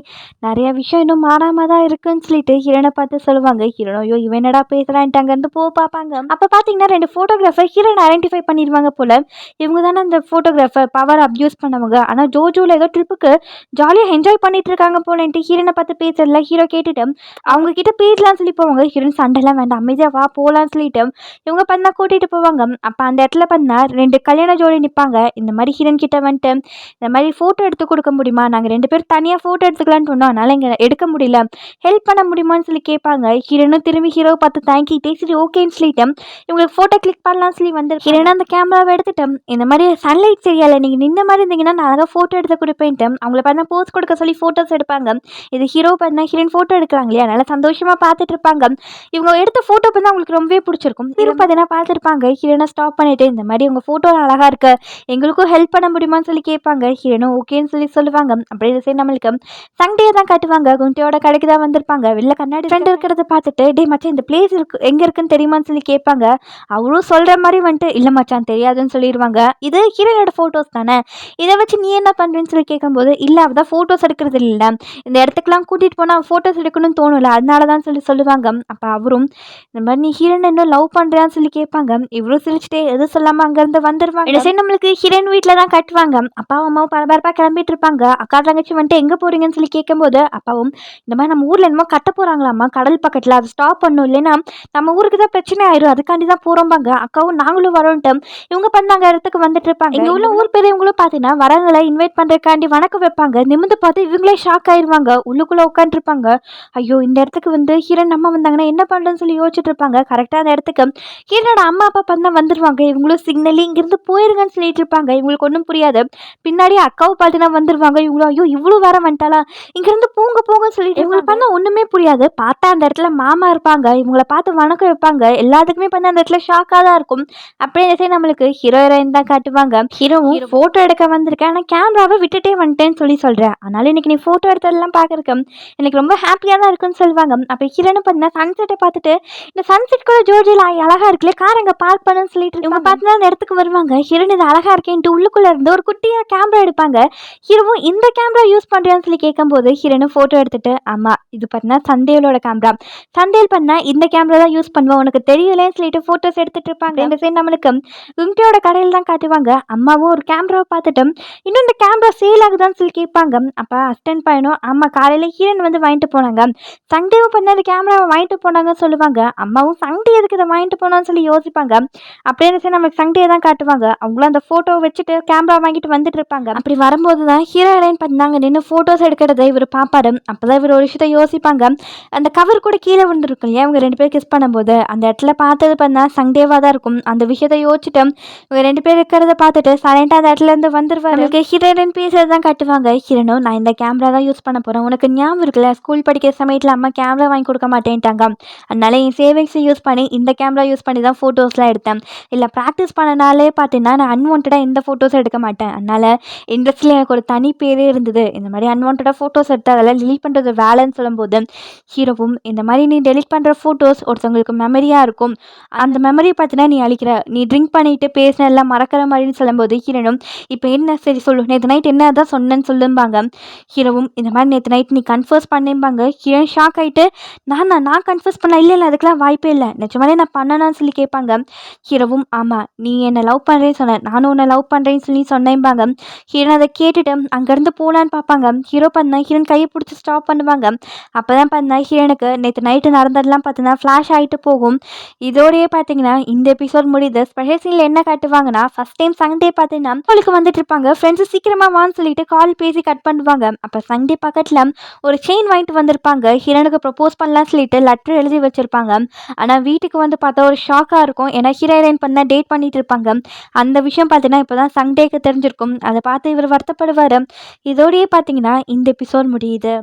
நிறைய விஷயம் இன்னும் மாறாம தான் இருக்குன்னு சொல்லிட்டு ஹீரோனை பார்த்து சொல்லுவாங்க. ஹீரோனோ ஐயோ இவன் என்னடா பேசுகிறான்ட்டு அங்கேருந்து பார்ப்பாங்க. அப்போ பார்த்தீங்கன்னா 2 ஃபோட்டோகிராஃபர் ஹீரோனை ஐடென்டிஃபை பண்ணிடுவாங்க போல, இவங்க தானே அந்த ஃபோட்டோகிராஃபர் பவர் அப்யூஸ் பண்ணவங்க, ஆனால் ஜோஜோவில் ஏதோ ட்ரிப்புக்கு ஜாலியாக என்ஜாய் பண்ணிட்டு இருக்காங்க போலன்ட்டு ஹீரோனை பார்த்து பேசல. ஹீரோ கேட்டுட்டு அவங்க கிட்ட பேசலாம்னு சொல்லி போவாங்க. ஹீரோயின் சண்டைலாம் வேண்டாம் அமைதியாக வா போகலான்னு சொல்லிட்டு இவங்க பண்ணா கூட்டிகிட்டு போவாங்க. அப்போ அந்த இடத்துல பண்ணா 2 கல்யாண ஜோடி நிற்பாங்க. இந்த மாதிரி ஹீரோயின் கிட்ட வந்துட்டு இந்த மாதிரி ஃபோட்டோ எடுத்து கொடுக்க முடியுமா, நாங்கள் 2 பேரும் தனியாக ஃபோட்டோ எடுத்துக்கலான்னு சொன்னோம், அதனால் இங்கே எடுக்க முடியல, ஹெல்ப் பண்ண முடியுமான்னு சொல்லி கேட்பாங்க. ஹீரோனும் திரும்பி ஹீரோவை பார்த்து தேங்க்கிட்டே சரி ஓகேன்னு சொல்லிட்டு இவங்களுக்கு ஃபோட்டோ கிளிக் பண்ணலாம்னு சொல்லி வந்து ஹீரோனா அந்த கேமராவை எடுத்துட்டு இந்த மாதிரி சன்லைட் சரியால நீங்கள் நின்ன மாதிரி இருந்தீங்கன்னா நான் அழகாக ஃபோட்டோ எடுத்து கொடுப்பேன்ட்டு அவங்கள பார்த்தா போஸ் கொடுக்க சொல்லி ஃபோட்டோஸ் எடுப்பாங்க. இது ஹீரோ பார்த்தா ஹீரோயின் ஃபோட்டோ எடுக்கிறாங்க இல்லையா, அதனால சந்தோஷமாக பார்த்துட்டு இருப்பாங்க. இவங்க எடுத்த ஃபோட்டோ பார்த்தா அவங்களுக்கு ரொம்பவே பிடிச்சிருக்கும். ஹீரோ பார்த்தீங்கன்னா பார்த்துருப்பாங்க. ஹீரோனை ஸ்டாப் பண்ணிட்டு இந்த மாதிரி உங்கள் ஃபோட்டோ அழகாக இருக்கு, எங்களுக்கும் ஹெல்ப் பண்ண முடியுமான்னு சொல்லி கேட்பாங்க. ஹீரோனும் ஓகேன்னு சொல்லி சொல்லுவாங்க. அப்படியே இதை சரி நம்மளுக்கு சண்டே தான் காட்டுவாங்க. குண்டியோட கடைக்கு தான் வந்திருப்பாங்க. வெளில கண்ணாடி ஃப்ரெண்ட் இருக்கிறத பார்த்துட்டு டே மச்சான் இந்த பிளேஸ் இருக்கு எங்கே இருக்குன்னு தெரியுமான்னு சொல்லி கேட்பாங்க. அவரும் சொல்கிற மாதிரி வந்துட்டு இல்லை மச்சான் தெரியாதுன்னு சொல்லிடுவாங்க. இது ஹீரோனோட ஃபோட்டோஸ் தானே, இதை வச்சு நீ என்ன பண்ணுறேன்னு சொல்லி கேட்கும்போது இல்லை அவள் தான் ஃபோட்டோஸ் எடுக்கிறது இல்லை, இந்த இடத்துக்குலாம் கூட்டிகிட்டு போனால் ஃபோட்டோஸ் எடுக்கணும்னு தோணும்ல அதனால தான் சொல்லுவாங்க. அப்போ அவரும் இந்த மாதிரி நீ ஹீரோன் என்ன லவ் பண்ணுறான்னு சொல்லி கேட்பாங்க. இவரும் சிரிச்சுட்டே எதுவும் சொல்லாமல் அங்கேருந்து வந்துடுவாங்க. இந்த சைடு நம்மளுக்கு ஹீரோயின் வீட்டில் தான் கட்டுவாங்க. அப்பா அம்மாவும் பரபரப்பாக கிளம்பிட்டு இருப்பாங்க. அக்கா தங்கச்சி வந்துட்டு எங்கே போகிறீங்கன்னு சொல்லி கேட்கும்போது அப்பாவும் இந்த மாதிரி நம்ம ஊரில் என்னமோ கட்ட போகிறாங்களாம்மா கடல் பக்கத்தில், அதை ஸ்டாப் பண்ணும் இல்லைன்னா நம்ம ஊருக்கு தான் பிரச்சனை ஆயிரும், அதுக்காண்டி தான் போகிறோம்பாங்க. அக்காவும் நாங்களும் வரோன்ட்டு இவங்க பண்ணாங்க இடத்துக்கு வந்துட்டு இருப்பாங்க. இங்கே உள்ள ஊர் பெரியவங்களும் பார்த்தீங்கன்னா வரவங்களை இன்வைட் பண்ணுறதுக்காண்டி வணக்கம் வைப்பாங்க. நிமிந்து பார்த்து இவங்களே ஷாக் ஆயிடுவாங்க. உள்ளுக்குள்ளே உட்காந்துருப்பாங்க. ஐயோ இந்த இடத்துக்கு வந்து ஹீரோன் அம்மா வந்தாங்கன்னா என்ன பண்ணுறதுன்னு சொல்லி யோசிச்சுட்டு இருப்பாங்க. கரெக்டாக அந்த இடத்துக்கு ஹீரோனோட அம்மா அப்பா பண்ண வந்துடுவாங்க. இவங்களும் சிக்னலி இங்கிருந்து போயிருங்கன்னு சொல்லிட்டு இருப்பாங்க. இவங்களுக்கு ஒன்றும் புரியாது. பின்னாடி அக்காவை பார்த்தீங்கன்னா வந்துடுவாங்க. இவங்களும் ஐயோ இவ்வளோ வர வந்துட்டாலா, இங்கிருந்து போங்கன்னு சொல்லிட்டு இவங்களுக்கு பண்ண ஒன்றுமே புரியாது. பார்த்தா அந்த இடத்துல மாமா இருப்பாங்க. இவங்களை பார்த்து பார்த்து வணக்கம் வைப்பாங்க. எல்லாத்துக்குமே பார்த்தா அந்த இடத்துல ஷாக்காக தான் இருக்கும். அப்படியே இந்த சைடு நம்மளுக்கு ஹீரோ ஹீரோயின் தான் காட்டுவாங்க. ஹீரோவும் ஃபோட்டோ எடுக்க வந்திருக்கேன், ஆனால் கேமராவை விட்டுட்டே வந்துட்டேன்னு சொல்கிறேன். அதனால இன்னைக்கு நீ ஃபோட்டோ எடுத்ததெல்லாம் பார்க்குறக்கு எனக்கு ரொம்ப ஹாப்பியாக தான் இருக்குன்னு சொல்லுவாங்க. அப்போ ஹீரோன்னு பார்த்தீங்கன்னா சன்செட்டை பார்த்துட்டு இந்த சன்செட் கூட ஜோர்ஜில் அழகாக இருக்குல்ல, கார் அங்கே பார்க் பண்ணுன்னு சொல்லிட்டு இவங்க பார்த்தீங்கன்னா அந்த இடத்துக்கு வருவாங்க. ஹீரோன் இது அழகாக இருக்கேன்ட்டு உள்ளுக்குள்ளே இருந்து ஒரு குட்டியாக கேமரா எடுப்பாங்க. ஹீரோவும் இந்த கேமரா யூஸ் பண்ணுறேன்னு சொல்லி கேட்கும்போது ஹீரோனும் ஃபோட்டோ எடுத்துட்டு ஆமாம் இது பார்த்தீங்கன்னா சந்தேலோட கேமரா, சந்தேல் பண்ணால் இந்த கேமரா தான் யூஸ் பண்ணுவோம், உனக்கு தெரியலேன்னு சொல்லிட்டு ஃபோட்டோஸ் எடுத்துட்டு இருப்பாங்க. இந்த சைடு நம்மளுக்கு விம்டியோட கடையில் தான் காட்டுவாங்க. அம்மாவும் ஒரு கேமராவை பார்த்துட்டு இன்னும் இந்த கேமரா சேல் ஆகுதான்னு சொல்லி கேட்பாங்க. அப்போ அஸ்டன்ட் பையனும் ஆமாம் காலையில் ஹீரோன் வந்து வாங்கிட்டு போனாங்க, சண்டேவும் பண்ண அந்த கேமராவை வாங்கிட்டு போனாங்கன்னு சொல்லுவாங்க. அம்மாவும் சண்டே எதுக்கு இதை வாங்கிட்டு போனான்னு சொல்லி யோசிப்பாங்க. அப்படியே சரி நம்மளுக்கு சண்டே தான் காட்டுவாங்க. அவங்களும் அந்த ஃபோட்டோவை வச்சுட்டு கேமரா வாங்கிட்டு வந்துட்டு இருப்பாங்க. அப்படி வரும்போது தான் ஹீரோ ஹீரோயின் பண்ணாங்க நின்று ஃபோட்டோஸ் எடுக்கிறத இவர் பார்ப்பாரு. அப்போ தான் இவர் ஒரு விஷயத்த யோசிப்பாங்க. அந்த கவர் கூட கீழே விழுந்துருக்கும் இல்லையா, இவங்க 2 பேர் கிஸ் பண்ணும்போது அந்த இடத்துல பார்த்தது பண்ணா சண்டேவாக தான் இருக்கும். அந்த விஷயத்தை யோசிச்சுட்டு இவங்க 2 பேர் இருக்கிறத பார்த்துட்டு சைலண்டாக அந்த இடத்துல இருந்து வந்துருவாரு. ஹீரோயின் பேசுறது தான் காட்டுவாங்க. ஹீரோனும் நான் இந்த கேமரா தான் யூஸ் பண்ண போகிறேன், உனக்கு ஞாபகம் இருக்குல்ல ஸ்கூல் படிக்கிற சமயத்தில் அம்மா கேமரா வாங்கி கொடுக்க மாட்டேன்ட்டாங்க, அதனால என் சேவிங்ஸை யூஸ் பண்ணி இந்த கேமரா யூஸ் பண்ணி தான் ஃபோட்டோஸ்லாம் எடுத்தேன். இல்லை ப்ராக்டிஸ் பண்ணனாலே பார்த்தீங்கன்னா நான் அன்வான்டாக எந்த ஃபோட்டோஸும் எடுக்க மாட்டேன், அதனால் இண்டஸ்ட்ரியில் எனக்கு ஒரு தனி பேரே இருந்தது, இந்த மாதிரி அன்வான்டாக ஃபோட்டோஸ் எடுத்து அதெல்லாம் டெலிட் பண்ணுறது வேலைன்னு சொல்லும்போது ஹீரோவும் இந்த மாதிரி நீ டெலிட் பண்ணுற ஃபோட்டோஸ் ஒருத்தவங்களுக்கு மெமரியாக இருக்கும், அந்த மெமரி பார்த்தீங்கன்னா நீ அழிக்கிற, நீ ட்ரிங்க் பண்ணிட்டு பேசின எல்லாம் மறக்கிற மாதிரின்னு சொல்லும்போது ஹீரோனும் இப்போ என்ன சரி சொல்லு நேற்று நைட் என்ன தான் சொன்னேன்னு சொல்லும்பாங்க. ஹீரோவும் இந்த மாதிரி நேற்று நைட் நீ கன்ஃபர்ஸ் பண்ணிம்பாங்க. ஹீரோயின் ஷாக் ஆகிட்டு நான் கன்ஃபர்ஸ் பண்ண இல்லை இல்லை அதுக்கெல்லாம் வாய்ப்பே இல்லை, நிஜமாலே நான் பண்ணணும்னு சொல்லி கேட்பாங்க. ஹீரோவும் ஆமாம் நீ என்னை லவ் பண்ணுறேன்னு சொன்ன, நானும் உன்னை லவ் பண்ணுறேன்னு சொல்லி சொன்னேன்பாங்க. ஹீரோன் அதை கேட்டுட்டு அங்கேருந்து போகலான்னு பார்ப்பாங்க. ஹீரோ பார்த்தா ஹீரோன் கையை பிடிச்சி ஸ்டாப் பண்ணுவாங்க. அப்போ தான் பார்த்தா ஹீரோனுக்கு நேற்று நைட்டு நடந்ததெல்லாம் பார்த்தீங்கன்னா ஃப்ளாஷ் ஆகிட்டு போகும். இதோடையே பார்த்தீங்கன்னா இந்த எபிசோட் முடியுது. ஸ்பெஷல் சீனில் என்ன காட்டுவாங்கன்னா ஃபஸ்ட் டைம் சண்டே பார்த்தீங்கன்னா அவளுக்கு வந்துட்டு இருப்பாங்க. ஃப்ரெண்ட்ஸு சீக்கிரமாக வான்னு சொல்லிட்டு கால் பேசி கட் பண்ணுவாங்க. அப்போ சண்டே பக்கத்தில் ஒரு செயின் வாங்கிட்டு வந்திருப்பாங்க. ஹீரோனுக்கு ப்ரப்போஸ் பண்ணலாம்னு சொல்லிட்டு லெட்டர் எழுதி வச்சுருப்பாங்க. ஆனால் வீட்டுக்கு வந்து பார்த்தா ஒரு ஷாக்காக இருக்கும். ஏன்னா ஹீரோயின் பண்ண டேட் பண்ணிட்டு இருப்பாங்க. அந்த விஷயம் பார்த்தீங்கன்னா இப்போ தான் சண்டேக்கு தெரிஞ்சிருக்கும். அதை பார்த்து இவர் வருத்தப்படுவார். இதோடையே பார்த்தீங்கன்னா இந்த எபிசோட் முடியுது.